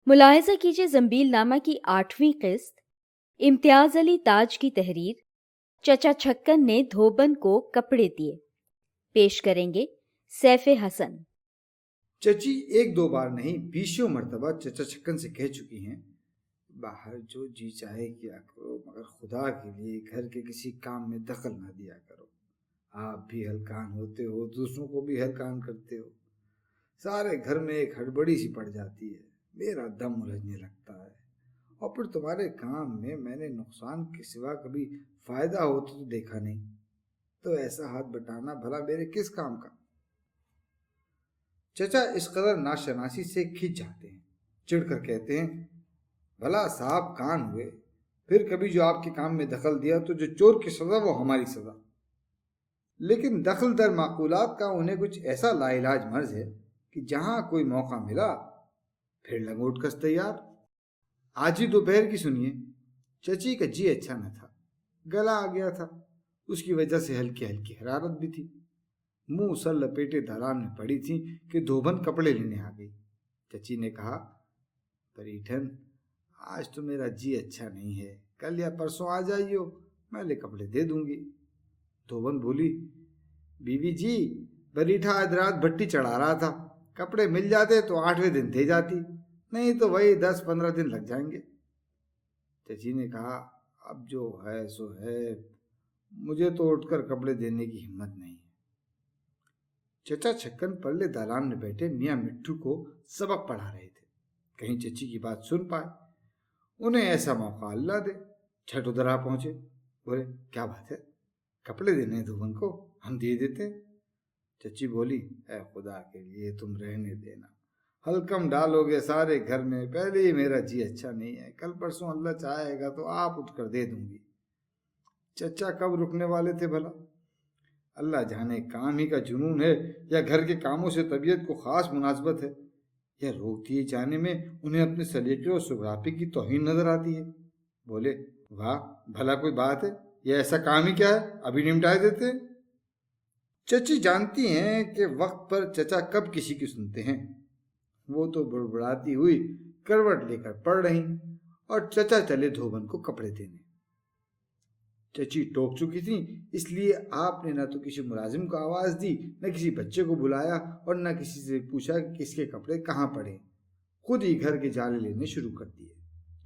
मुलाहिज़ा कीजिए ज़ंबील नामा की 8वीं किस्त, इम्तियाज़ अली ताज की तहरीर, चचा छक्कन ने धोबन को कपड़े दिए। पेश करेंगे सैफ़े हसन। चची एक दो बार नहीं बीसों मर्तबा चचा छक्कन से कह चुकी हैं, बाहर जो जी चाहे किया करो, मगर खुदा के लिए घर के किसी काम में दखल ना दिया करो। आप भी हलकान होते हो, दूसरों को भी हलकान करते हो, सारे घर में एक हड़बड़ी सी पड़ जाती है, मेरा दम उलझने लगता है। और फिर तुम्हारे काम में मैंने नुकसान के सिवा कभी फायदा होता तो देखा नहीं, तो ऐसा हाथ बटाना भला मेरे किस काम का। चचा इस कदर नाशनासी से खिंच जाते हैं, चिढ़कर कहते हैं, भला साहब कान हुए, फिर कभी जो आपके काम में दखल दिया तो जो चोर की सजा वो हमारी सजा। लेकिन दखल दर माकूलात का उन्हें कुछ ऐसा लाइलाज मर्ज है कि जहां कोई मौका मिला फिर लंगोट कस तैयार। आज ही दोपहर की सुनिए, चची का जी अच्छा न था, गला आ गया था, उसकी वजह से हल्की हल्की हरारत भी थी। मुंह सर लपेटे दालान में पड़ी थी कि धोबन कपड़े लेने आ गई। चची ने कहा, परीठन आज तो मेरा जी अच्छा नहीं है, कल या परसों आ जाइयो, मैं ले कपड़े दे दूंगी। धोबन बोली, बीवी जी बरीठा आज रात भट्टी चढ़ा रहा था, कपड़े मिल जाते तो 8वें दिन दे जाती, नहीं तो वही 10-15 दिन लग जाएंगे। चची ने कहा, अब जो है सो है, मुझे तो उठकर कपड़े देने की हिम्मत नहीं है। चचा छक्कन परले दालान में बैठे मियाँ मिट्ठू को सबक पढ़ा रहे थे, कहीं चची की बात सुन पाए। उन्हें ऐसा मौका अल्लाह दे। छठ उधर आ पहुंचे, बोले, क्या बात है, कपड़े देने हैं धोबन को, हम दे देते। चची बोली, ऐ खुदा के लिए तुम रहने देना, हल्कम डालोगे सारे घर में, पहले ही मेरा जी अच्छा नहीं है, कल परसों अल्लाह चाहेगा तो आप उठकर दे दूंगी। चचा कब रुकने वाले थे भला, अल्लाह जाने काम ही का जुनून है या घर के कामों से तबीयत को खास मुनासबत है, या रोक दिए जाने में उन्हें अपने सलीके और सुगरापे की तौहीन नजर आती है। बोले, वाह भला कोई बात है, यह ऐसा काम ही क्या है, अभी निपटा देते हैं। चची जानती हैं कि वक्त पर चचा कब किसी की सुनते हैं। वो तो बुड़बुड़ाती हुई करवट लेकर पड़ रही और चचा चले धोबन को कपड़े देने। चची टोक चुकी थी, इसलिए आपने न तो किसी मुलाजिम को आवाज दी, न किसी बच्चे को बुलाया और न किसी से पूछा कि किसके कपड़े कहाँ पड़े। खुद ही घर के जाले लेने शुरू कर दिए।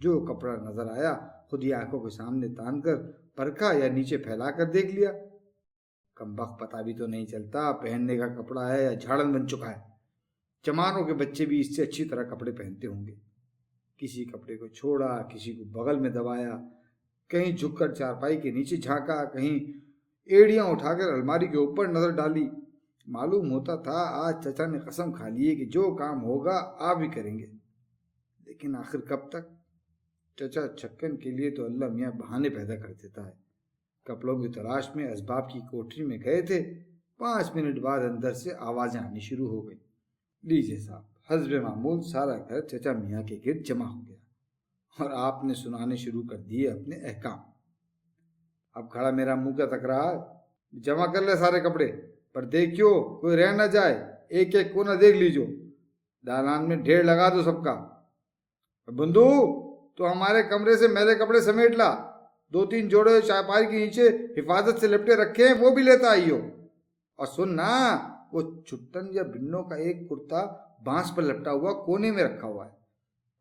जो कपड़ा नजर आया खुद ही आंखों के सामने तान कर परखा या नीचे फैला कर देख लिया। कमबख्त पता भी तो नहीं चलता पहनने का कपड़ा है या झाड़न बन चुका है। जमानों के बच्चे भी इससे अच्छी तरह कपड़े पहनते होंगे। किसी कपड़े को छोड़ा, किसी को बगल में दबाया, कहीं झुककर चारपाई के नीचे झांका, कहीं एड़ियां उठाकर अलमारी के ऊपर नजर डाली। मालूम होता था आज चचा ने कसम खा ली है कि जो काम होगा आप ही करेंगे। लेकिन आखिर कब तक। चचा छक्कन के लिए तो अल्लाह मियाँ बहाने पैदा कर देता है। कपड़ों की तलाश में असबाब की कोठरी में गए थे, 5 मिनट बाद अंदर से आवाजें आनी शुरू हो गई। लीजिए साहब, हस्ब मामूल सारा घर चचा मियाँ के गिर्द जमा हो गया और आपने सुनाने शुरू कर दिए अपने अहकाम। अब खड़ा मेरा मुंह क्या तक रहा है, जमा कर ले सारे कपड़े, पर देखियो कोई रह न जाए, एक एक कोना देख लीजियो, दालान में ढेर लगा दो सबका। बंधु तो हमारे कमरे से मैले कपड़े समेट ला, 2-3 जोड़े चारपाई के नीचे हिफाजत से लिपटे रखे हैं वो भी लेता आइयो। और सुन ना, वो छुट्टन या बिन्नों का एक कुर्ता बांस पर लपटा हुआ कोने में रखा हुआ है,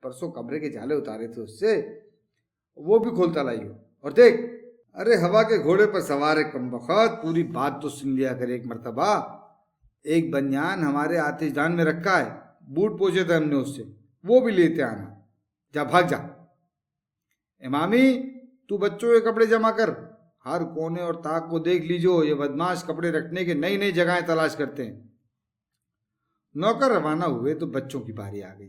परसों कमरे के जाले उतारे थे उससे, वो भी खोलता लाइयो। और देख, अरे हवा के घोड़े पर सवार है कमबख्त, पूरी बात तो सुन लिया कर एक मर्तबा। एक बनियान हमारे आतिशदान में रखा है, बूट पोछे थे हमने उससे, वो भी लेते आना। जा भाग जा। इमामी तू बच्चों के कपड़े जमा कर, हर कोने और ताक को देख लीजियो, ये बदमाश कपड़े रखने के नई नई जगहें तलाश करते हैं। नौकर रवाना हुए तो बच्चों की बारी आ गई।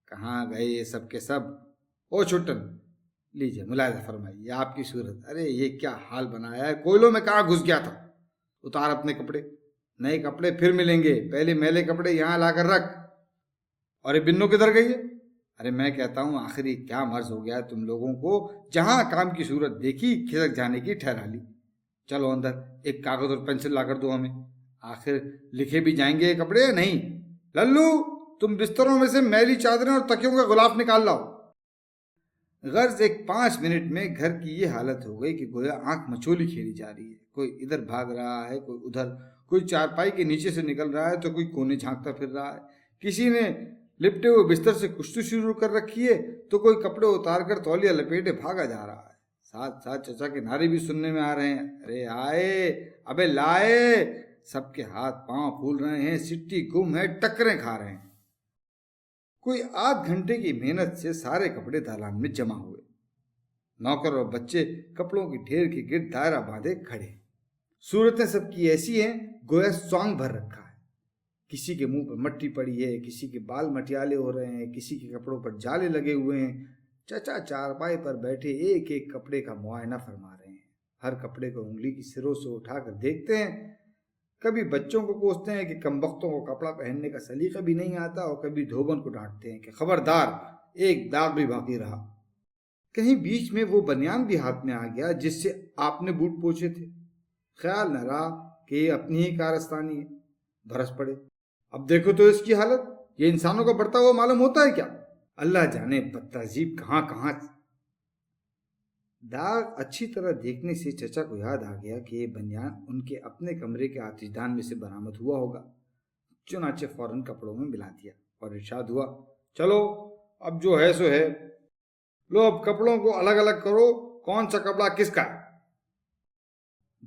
कहाँ गए ये सब के सब। ओ छुट्टन, लीजिए मुलायजा फरमाइए, आपकी सूरत, अरे ये क्या हाल बनाया है, कोयलों में कहाँ घुस गया था। उतार अपने कपड़े, नए कपड़े फिर मिलेंगे, पहले मैले कपड़े यहाँ लाकर रख। और ये बिन्नों किधर गई है। अरे मैं कहता हूँ आखिर ये क्या मर्ज हो गया तुम लोगों को, जहां काम की सूरत देखी खिसक जाने की ठहरा ली। चलो अंदर एक कागज और पेंसिल ला कर दो हमें, आखिर लिखे भी जाएंगे ये कपड़े या नहीं। लल्लू तुम बिस्तरों में से मैली चादरें और तकियों का गुलाफ निकाल लाओ। गर्ज एक 5 मिनट में घर की ये हालत हो गई कि गोया आंख मचोली खेली जा रही है। कोई इधर भाग रहा है, कोई उधर, कोई चारपाई के नीचे से निकल रहा है तो कोई कोने झांकता फिर रहा है। किसी ने लिपटे हुए बिस्तर से कुश्ती शुरू कर रखी है तो कोई कपड़े उतार कर तौलिया लपेटे भागा जा रहा है। साथ साथ चचा के नारे भी सुनने में आ रहे हैं, अरे आए, अबे लाए। सबके हाथ पांव फूल रहे हैं, सिट्टी गुम है, टक्करें खा रहे हैं। कोई आध घंटे की मेहनत से सारे कपड़े दालान में जमा हुए। नौकर और बच्चे कपड़ों की ढेर के गिर्द दायरा बांधे खड़े। सूरतें सबकी ऐसी हैं गोया स्वांग भर रखा है। किसी के मुंह पर मट्टी पड़ी है, किसी के बाल मटियाले हो रहे हैं, किसी के कपड़ों पर जाले लगे हुए हैं। चचा चारपाई पर बैठे एक एक कपड़े का मुआयना फरमा रहे हैं। हर कपड़े को उंगली की सिरों से उठाकर देखते हैं। कभी बच्चों को कोसते हैं कि कमबख्तों को कपड़ा पहनने का सलीका भी नहीं आता, और कभी धोबन को डांटते हैं कि खबरदार, एक दाग भी बाकी रहा। कहीं बीच में वो बनियान भी हाथ में आ गया जिससे आपने बूट पोछे थे। ख्याल न रहा कि ये अपनी ही कारस्तानी है, बरस पड़े। अब देखो तो इसकी हालत, ये इंसानों का बढ़ता हुआ मालूम होता है क्या? अल्लाह जाने बदतहजीब कहाँ कहाँ। दाग अच्छी तरह देखने से चचा को याद आ गया कि ये बनियान उनके अपने कमरे के आतिशदान में से बरामद हुआ होगा। चुनाचे फौरन कपड़ों में मिला दिया और इरशाद हुआ, चलो अब जो है सो है, लो अब कपड़ों को अलग अलग करो, कौन सा कपड़ा किसका है।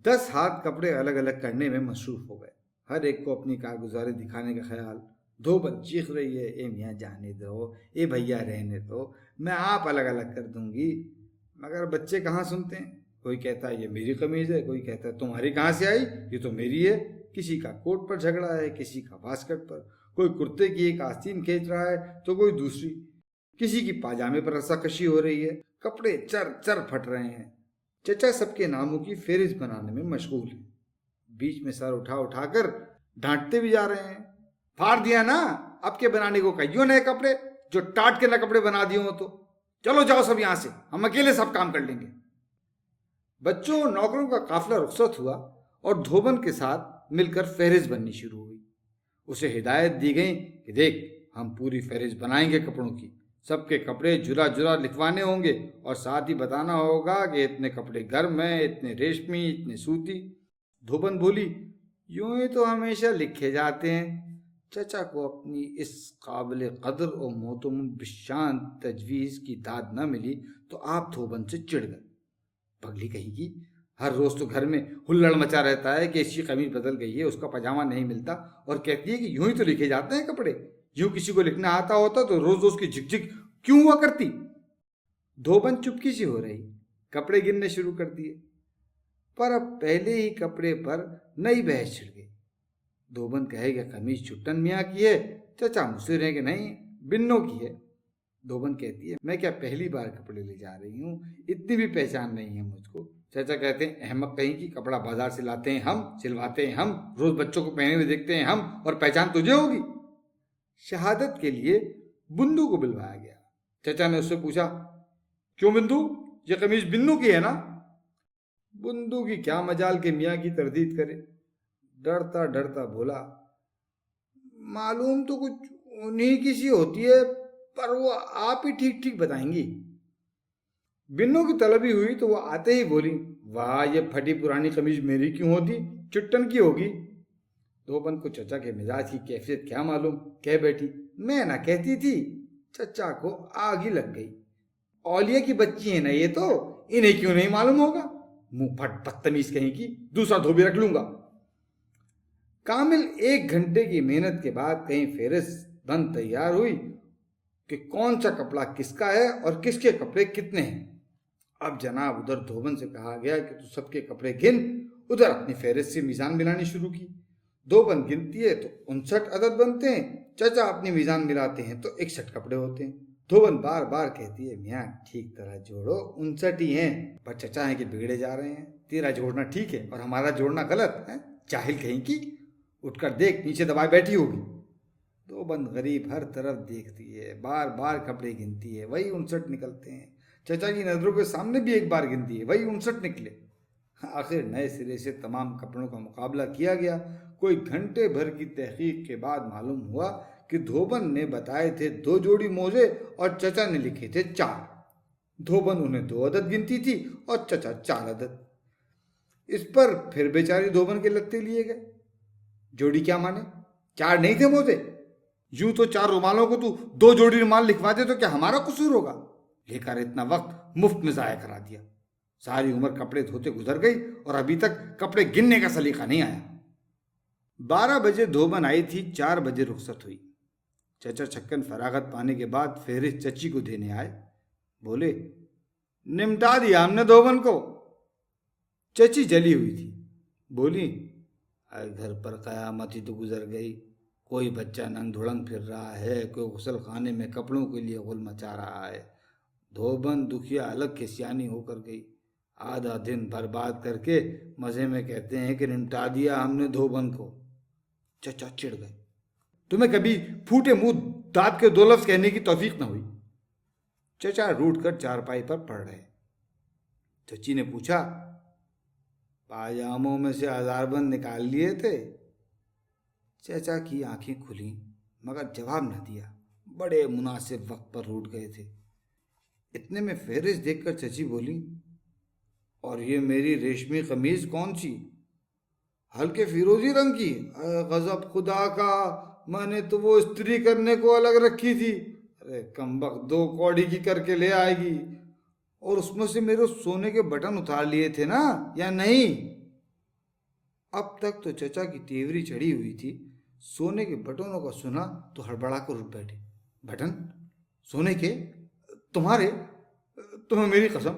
10 हाथ कपड़े अलग अलग करने में मसरूफ हो गए। हर एक को अपनी कारगुजारी दिखाने का ख्याल। धोबन चीख रही है, ए मियाँ जाने दो, ए भैया रहने दो, मैं आप अलग अलग कर दूंगी। मगर बच्चे कहाँ सुनते हैं। कोई कहता है ये मेरी कमीज है, कोई कहता है तुम्हारी कहाँ से आई, ये तो मेरी है। किसी का कोट पर झगड़ा है, किसी का वास्कट पर, कोई कुर्ते की एक आस्तीन खींच रहा है तो कोई दूसरी, किसी की पाजामे पर रस्साकशी हो रही है। कपड़े चर चर फट रहे हैं। चचा सबके नामों की फेरिस्त बनाने में मशगूल है। बीच में सर उठा उठाकर डांटते भी जा रहे हैं, फाड़ दिया ना अब के बनाने को, कहियो नए कपड़े, जो टाट के नए कपड़े बना दिए हो तो चलो जाओ सब यहां से, हम अकेले सब काम कर लेंगे। बच्चों और नौकरों का काफिला रुखसत हुआ और धोबन के साथ मिलकर फहरिस्त बननी शुरू हुई। उसे हिदायत दी गई कि देख, हम पूरी फहरिस्त बनाएंगे कपड़ों की, सबके कपड़े जुरा जुरा लिखवाने होंगे और साथ ही बताना होगा कि इतने कपड़े गर्म हैं, इतने रेशमी, इतने सूती। धोबन बोली, यूं ही तो हमेशा लिखे जाते हैं। चचा को अपनी इस काबिल कदर और मोहतरम बिशान तजवीज़ की दाद न मिली तो आप धोबन से चिढ़ गए। पगली कहेगी, हर रोज़ तो घर में हुल्लड़ मचा रहता है कि इसकी कमीज बदल गई है, उसका पजामा नहीं मिलता, और कहती है कि यूं ही तो लिखे जाते हैं कपड़े। यूं किसी को लिखना आता होता तो रोज रोज की झिकझिक क्यों हुआ करती। धोबन चुपकी सी हो रही, कपड़े गिनने शुरू कर दिए, पर अब पहले ही कपड़े पर नई बहस छिड़ गई। धोबन कहेगा कमीज छुट्टन मियाँ की है, चचा मुझसे रहे कि नहीं बिन्नों की है। धोबन कहती है, मैं क्या पहली बार कपड़े ले जा रही हूँ, इतनी भी पहचान नहीं है मुझको। चाचा कहते हैं, अहमक कहीं की, कपड़ा बाजार से लाते हैं हम, सिलवाते हैं हम, रोज बच्चों को पहने हुए देखते हैं हम, और पहचान तुझे होगी। शहादत के लिए बिंदु को बुलवाया गया। चचा ने उससे पूछा, क्यों बिंदु, ये कमीज बिन्नू की है ना? बिंदु की क्या मजाल के मियाँ की तरदीद करे। डरता डरता बोला, मालूम तो कुछ उन्हीं की सी होती है, पर वो आप ही ठीक ठीक बताएंगी। बिन्नू की तलबी हुई तो वो आते ही बोली, वाह ये फटी पुरानी कमीज मेरी क्यों होती, चुट्टन की होगी। धोबन को चचा के मिजाज की कैफियत क्या मालूम, कह बैठी, मैं ना कहती थी। चचा को आग ही लग गई, औलिया की बच्ची है ना ये तो, इन्हें क्यों नहीं मालूम होगा, मुंह फट बदतमीज कहीं की, दूसरा धोबी रख लूंगा। कामिल 1 घंटे की मेहनत के बाद कहीं फेरिस्त बन तैयार हुई कि कौन सा कपड़ा किसका है और किसके कपड़े कितने हैं। अब जनाब उधर धोबन से कहा गया कि तू सबके कपड़े गिन, उधर अपनी फेरिस्त से मीज़ान मिलानी शुरू की। धोबन गिनती है तो 59 अदद बनते हैं, चचा अपनी मीज़ान मिलाते हैं तो 61 कपड़े होते हैं। धोबन बार बार कहती है, मियाँ ठीक तरह जोड़ो, 59 ही हैं, पर चचा है कि बिगड़े जा रहे हैं, तेरा जोड़ना ठीक है और हमारा जोड़ना गलत है, जाहिल कहीं की, उठकर देख नीचे दबाए बैठी होगी। धोबन गरीब हर तरफ देखती है, बार बार कपड़े गिनती है, वही 59 निकलते हैं। चचा की नज़रों के सामने भी एक बार गिनती है, वही 59 निकले। आखिर नए सिरे से तमाम कपड़ों का मुकाबला किया गया। कोई घंटे भर की तहकीक के बाद मालूम हुआ کہ دھوبن نے بتائے تھے 2 جوڑی موزے اور چچا نے لکھے تھے 4۔ دھوبن انہیں 2 عدد گنتی تھی اور چچا 4 عدد۔ اس پر پھر بیچاری دھوبن کے لتے لیے گئے۔ جوڑی کیا مانے؟ 4 نہیں تھے موزے؟ یوں تو 4 رومالوں کو تو 2 جوڑی رومال لکھوا دے تو کیا ہمارا قصور ہوگا؟ لے کر اتنا وقت مفت میں ضائع کرا دیا۔ ساری عمر کپڑے دھوتے گزر گئی اور ابھی تک کپڑے گننے کا سلیقہ نہیں آیا۔ 12 بجے دھوبن آئی تھی، 4 بجے رخصت ہوئی۔ چچا چھکن فراغت پانے کے بعد فہرست چچی کو دینے آئے۔ بولے، نمٹا دیا ہم نے دھوبن کو۔ چچی جلی ہوئی تھی، بولی، گھر پر قیامت ہی تو گزر گئی۔ کوئی بچہ ننگ دھڑنگ پھر رہا ہے، کوئی غسل خانے میں کپڑوں کے لیے غل مچا رہا ہے۔ دھوبن دکھیا الگ کے سیانی ہو کر گئی۔ آدھا دن برباد کر کے مزے میں کہتے ہیں کہ نمٹا دیا ہم نے دھوبن کو۔ چچا چڑ گئے۔ تمہیں کبھی پھوٹے منہ دانت کے 2 لفظ کہنے کی توفیق نہ ہوئی؟ چچا روٹ کر چارپائی پر پڑ رہے۔ چچی نے پوچھا، پاجاموں میں سے ہزاربند نکال لیے تھے؟ چچا کی آنکھیں کھلیں مگر جواب نہ دیا۔ بڑے مناسب وقت پر روٹ گئے تھے۔ اتنے میں فہرست دیکھ کر چچی بولی، اور یہ میری ریشمی قمیض کون سی؟ ہلکے فیروزی رنگ کی؟ غضب خدا کا، میں نے تو وہ استری کرنے کو الگ رکھی تھی۔ ارے کمبخت 2 کوڑی کی کر کے لے آئے گی۔ اور اس میں سے میرے سونے کے بٹن اتار لیے تھے نا، یا نہیں؟ اب تک تو چچا کی تیوری چڑھی ہوئی تھی، سونے کے بٹنوں کا سنا تو ہڑبڑا کر اٹھ بیٹھے۔ بٹن؟ سونے کے؟ تمہارے؟ تمہیں میری قسم!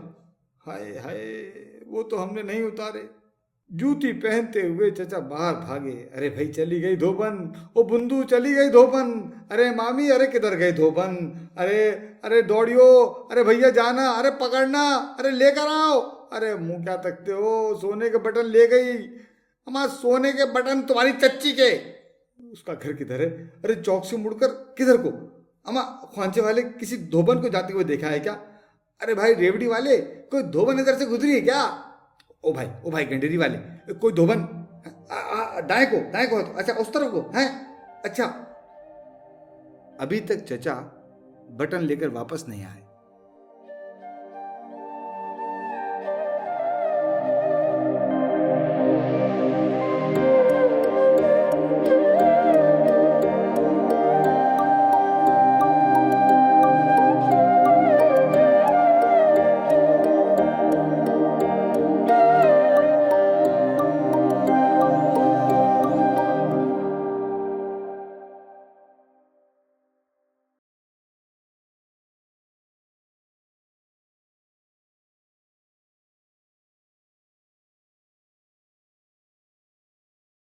ہائے ہائے، وہ تو ہم نے نہیں اتارے۔ جوتی پہنتے ہوئے چچا باہر بھاگے۔ ارے بھائی چلی گئی دھوبن، او بندو چلی گئی دھوبن، ارے مامی، ارے کدھر گئے دھوبن، ارے دوڑیو، ارے بھیا جانا، ارے پکڑنا، ارے لے کر آؤ، ارے منہ کیا تکتے ہو، سونے کے بٹن لے گئی۔ اما سونے کے بٹن تمہاری چچی کے۔ اس کا گھر کدھر ہے؟ ارے چوک سے مڑ کر کدھر کو؟ اما خوانچے والے کسی دھوبن کو جاتے ہوئے دیکھا ہے کیا؟ ارے بھائی ریوڑی والے، کوئی دھوبن ادھر سے گزری ہے کیا؟ او بھائی گنڈیری والے، کوئی دھوبن دائیں کو؟ اچھا اس طرف کو ہیں؟ اچھا۔ ابھی تک چچا بٹن لے کر واپس نہیں آئے۔